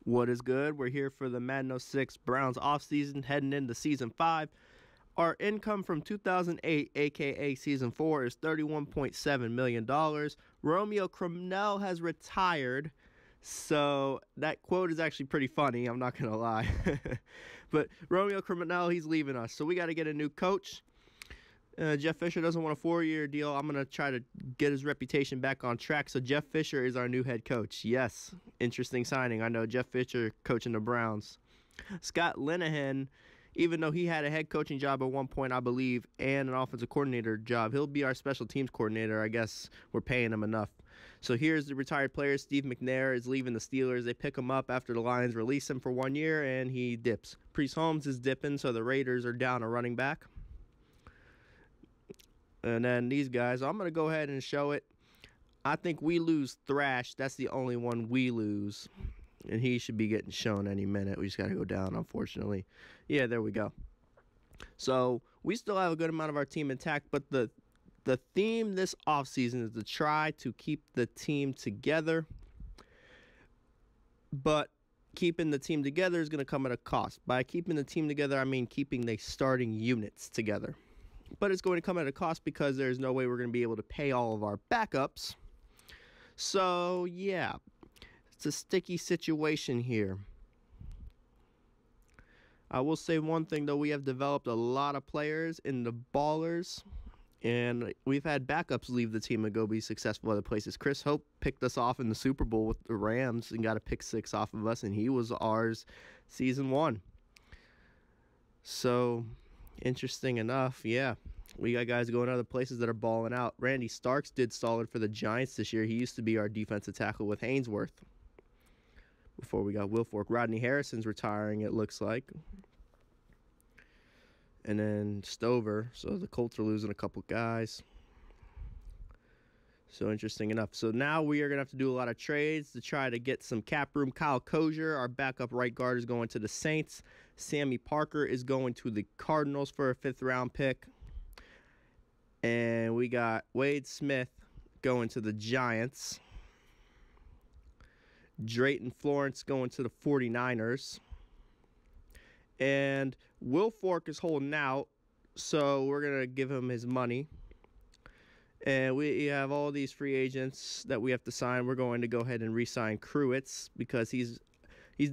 What is good? We're here for the Madden 06 Browns offseason, heading into Season 5. Our income from 2008, aka Season 4, is $31.7 million. Romeo Crennel has retired, so that quote is actually pretty funny, I'm not going to lie. But Romeo Crennel, he's leaving us, so we got to get a new coach. Jeff Fisher doesn't want a 4-year deal. I'm going to try to get his reputation back on track. So Jeff Fisher is our new head coach. Yes, interesting signing. I know Jeff Fisher coaching the Browns. Scott Linehan, even though he had a head coaching job at one point, I believe, and an offensive coordinator job, he'll be our special teams coordinator. I guess we're paying him enough. So here's the retired player. Steve McNair is leaving the Steelers. They pick him up after the Lions release him for 1 year, and he dips. Priest Holmes is dipping, so the Raiders are down a running back. And then these guys, I'm going to go ahead and show it. I think we lose Thrash. That's the only one we lose. And he should be getting shown any minute. We just got to go down, unfortunately. Yeah, there we go. So we still have a good amount of our team intact. But the theme this offseason is to try to keep the team together. But keeping the team together is going to come at a cost. By keeping the team together, I mean keeping the starting units together. But it's going to come at a cost because there's no way we're going to be able to pay all of our backups. So, yeah, it's a sticky situation here. I will say one thing, though. We have developed a lot of players in the ballers, and we've had backups leave the team and go be successful other places. Chris Hope picked us off in the Super Bowl with the Rams and got a pick 6 off of us, and he was ours season 1. So, interesting enough, yeah. We got guys going other places that are balling out. Randy Starks did solid for the Giants this year. He used to be our defensive tackle with Hainsworth before we got Wilfork. Rodney Harrison's retiring, it looks like. And then Stover. So the Colts are losing a couple guys. So interesting enough. So now we are going to have to do a lot of trades to try to get some cap room. Kyle Kozier, our backup right guard, is going to the Saints. Sammy Parker is going to the Cardinals for a 5th-round pick. And we got Wade Smith going to the Giants. Drayton Florence going to the 49ers. And Wilfork is holding out, so we're going to give him his money. And we have all these free agents that we have to sign. We're going to go ahead and re-sign Kruitz because he's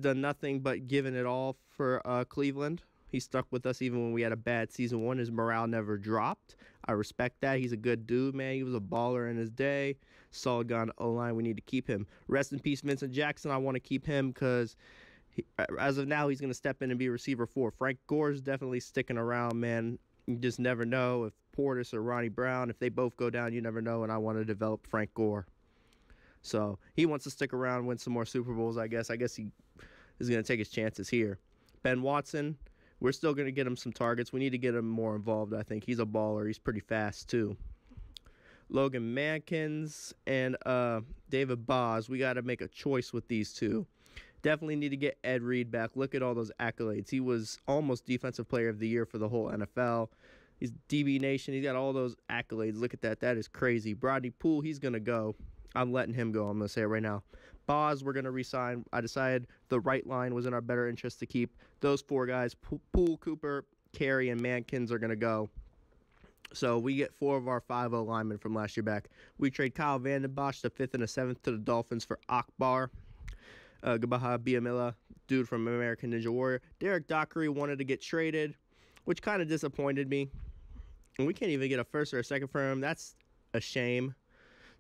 done nothing but given it all for Cleveland. He stuck with us even when we had a bad season 1. His morale never dropped. I respect that. He's a good dude, man. He was a baller in his day. Solid guy on the O-line. We need to keep him. Rest in peace, Vincent Jackson. I want to keep him because as of now, he's going to step in and be receiver 4. Frank Gore's definitely sticking around, man. You just never know if Portis or Ronnie Brown, if they both go down, you never know, and I want to develop Frank Gore. So he wants to stick around, win some more Super Bowls, I guess. I guess he is going to take his chances here. Ben Watson, we're still going to get him some targets. We need to get him more involved, I think. He's a baller. He's pretty fast, too. Logan Mankins and David Boz, we got to make a choice with these two. Definitely need to get Ed Reed back. Look at all those accolades. He was almost Defensive Player of the Year for the whole NFL. He's DB Nation. He's got all those accolades. Look at that. That is crazy. Brodney Poole, he's going to go. I'm letting him go. I'm going to say it right now. Boz, we're going to resign. I decided the right line was in our better interest to keep. Those 4 guys, Poole, Cooper, Carey, and Mankins are going to go. So we get 4 of our 5-0 linemen from last year back. We trade Kyle Vandenbosch, the 5th and the 7th, to the Dolphins for Akbar. Gabaha Biamila, dude from American Ninja Warrior. Derek Dockery wanted to get traded, which kind of disappointed me. And we can't even get a 1st or a 2nd for him. That's a shame.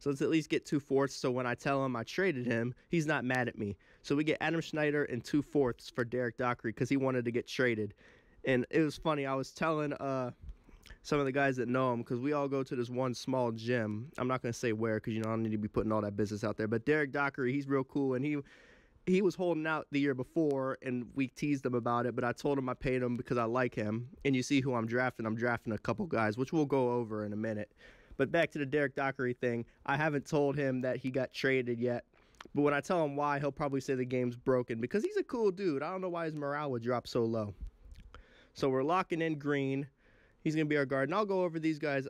So let's at least get 2 4ths. So when I tell him I traded him, he's not mad at me. So we get Adam Schneider and 2 4ths for Derek Dockery because he wanted to get traded. And it was funny. I was telling some of the guys that know him because we all go to this one small gym. I'm not going to say where because, I don't need to be putting all that business out there. But Derek Dockery, he's real cool. And he was holding out the year before, and we teased him about it. But I told him I paid him because I like him. And you see who I'm drafting. I'm drafting a couple guys, which we'll go over in a minute. But back to the Derek Dockery thing, I haven't told him that he got traded yet. But when I tell him why, he'll probably say the game's broken because he's a cool dude. I don't know why his morale would drop so low. So we're locking in Green. He's going to be our guard. And I'll go over these guys'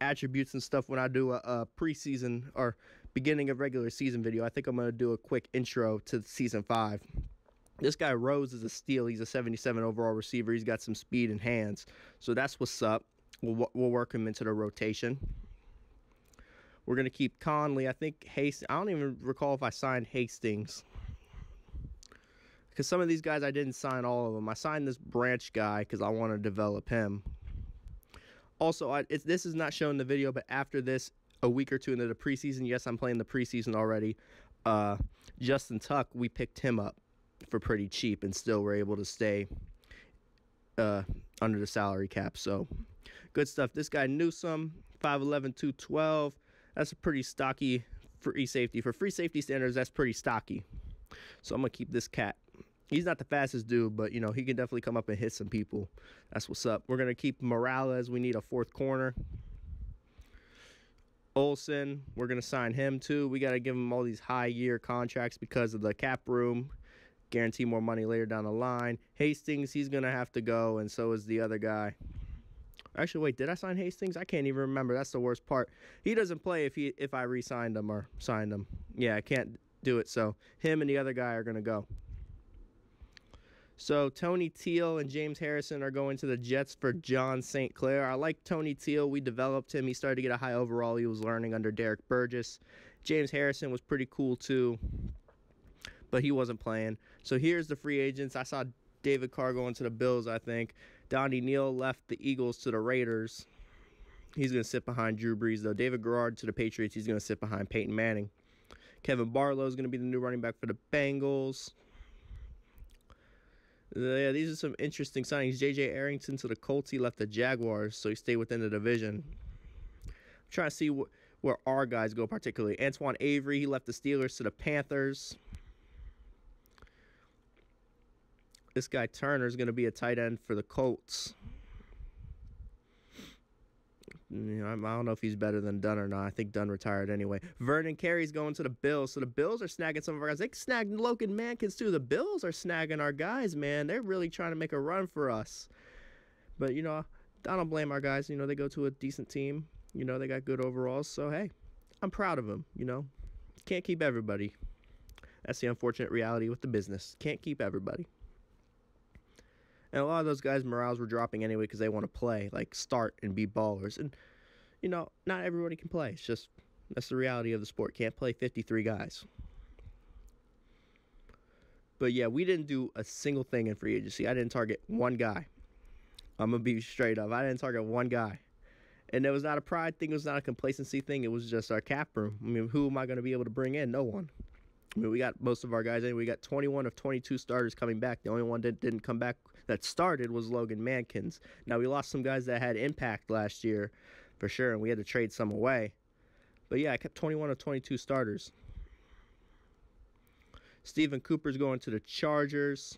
attributes and stuff when I do a preseason or beginning of regular season video, I think I'm going to do a quick intro to season 5. This guy Rose is a steal. He's a 77 overall receiver. He's got some speed and hands. So that's what's up. We'll work him into the rotation. We're going to keep Conley. I think Hastings. I don't even recall if I signed Hastings. Because some of these guys, I didn't sign all of them. I signed this Branch guy because I want to develop him. Also, this is not shown in the video, but after this, a week or two into the preseason, yes, I'm playing the preseason already, Justin Tuck, we picked him up for pretty cheap and still were able to stay under the salary cap. So, good stuff. This guy Newsome, 5'11", 212. That's a pretty stocky free safety. For free safety standards, that's pretty stocky. So, I'm going to keep this cat. He's not the fastest dude, but, you know, he can definitely come up and hit some people. That's what's up. We're going to keep Morales. We need a 4th corner. Olsen, we're going to sign him, too. We got to give him all these high-year contracts because of the cap room. Guarantee more money later down the line. Hastings, he's going to have to go, and so is the other guy. Actually, wait, did I sign Hastings? I can't even remember. That's the worst part. He doesn't play if I re-signed him or signed him. Yeah, I can't do it, so him and the other guy are going to go. So Tony Teal and James Harrison are going to the Jets for John St. Clair. I like Tony Teal. We developed him. He started to get a high overall. He was learning under Derek Burgess. James Harrison was pretty cool too, but he wasn't playing. So here's the free agents. I saw David Carr going to the Bills, I think. Donnie Neal left the Eagles to the Raiders. He's going to sit behind Drew Brees, though. David Garrard to the Patriots. He's going to sit behind Peyton Manning. Kevin Barlow is going to be the new running back for the Bengals. Yeah, these are some interesting signings. J.J. Arrington to the Colts. He left the Jaguars, so he stayed within the division. I'm trying to see where our guys go particularly. Antoine Avery, he left the Steelers to the Panthers. This guy Turner is going to be a tight end for the Colts. You know, I don't know if he's better than Dunn or not. I think Dunn retired anyway. Vernon Carey's going to the Bills. So the Bills are snagging some of our guys. They snagged Logan Mankins too. The Bills are snagging our guys, man. They're really trying to make a run for us. But, you know, I don't blame our guys. You know, they go to a decent team. You know, they got good overalls. So, hey, I'm proud of them, you know. Can't keep everybody. That's the unfortunate reality with the business. Can't keep everybody. And a lot of those guys' morales were dropping anyway because they want to play, like start and be ballers. And, you know, not everybody can play. It's just, that's the reality of the sport. Can't play 53 guys. But, yeah, we didn't do a single thing in free agency. I didn't target one guy. I'm going to be straight up. I didn't target one guy. And it was not a pride thing. It was not a complacency thing. It was just our cap room. I mean, who am I going to be able to bring in? No one. I mean, we got most of our guys in. We got 21 of 22 starters coming back. The only one that didn't come back that started was Logan Mankins. Now, we lost some guys that had impact last year for sure, and we had to trade some away. But, yeah, I kept 21 of 22 starters. Stephen Cooper's going to the Chargers.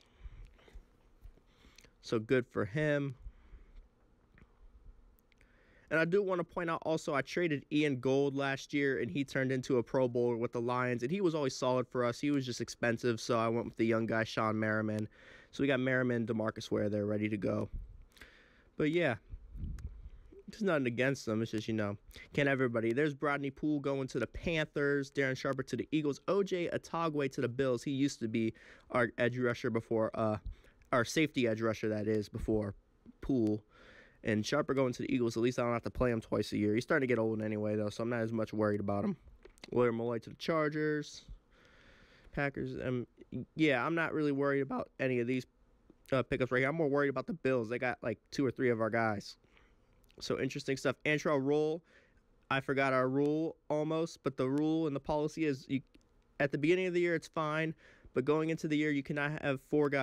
So, good for him. And I do want to point out also, I traded Ian Gold last year, and he turned into a Pro Bowler with the Lions, and he was always solid for us. He was just expensive, so I went with the young guy, Sean Merriman. So we got Merriman, DeMarcus Ware there ready to go. But, yeah, there's nothing against them. It's just, you know, can't everybody. There's Brodney Poole going to the Panthers, Darren Sharper to the Eagles, O.J. Atogwe to the Bills. He used to be our edge rusher before, our safety edge rusher, that is, before Poole. And Sharper going to the Eagles, at least I don't have to play him twice a year. He's starting to get old anyway, though, so I'm not as much worried about him. William Malloy to the Chargers. Packers. Yeah, I'm not really worried about any of these pickups right here. I'm more worried about the Bills. They got like 2 or 3 of our guys. So interesting stuff. Antrell Roll. I forgot our rule almost, but the rule and the policy is at the beginning of the year it's fine, but going into the year you cannot have 4 guys.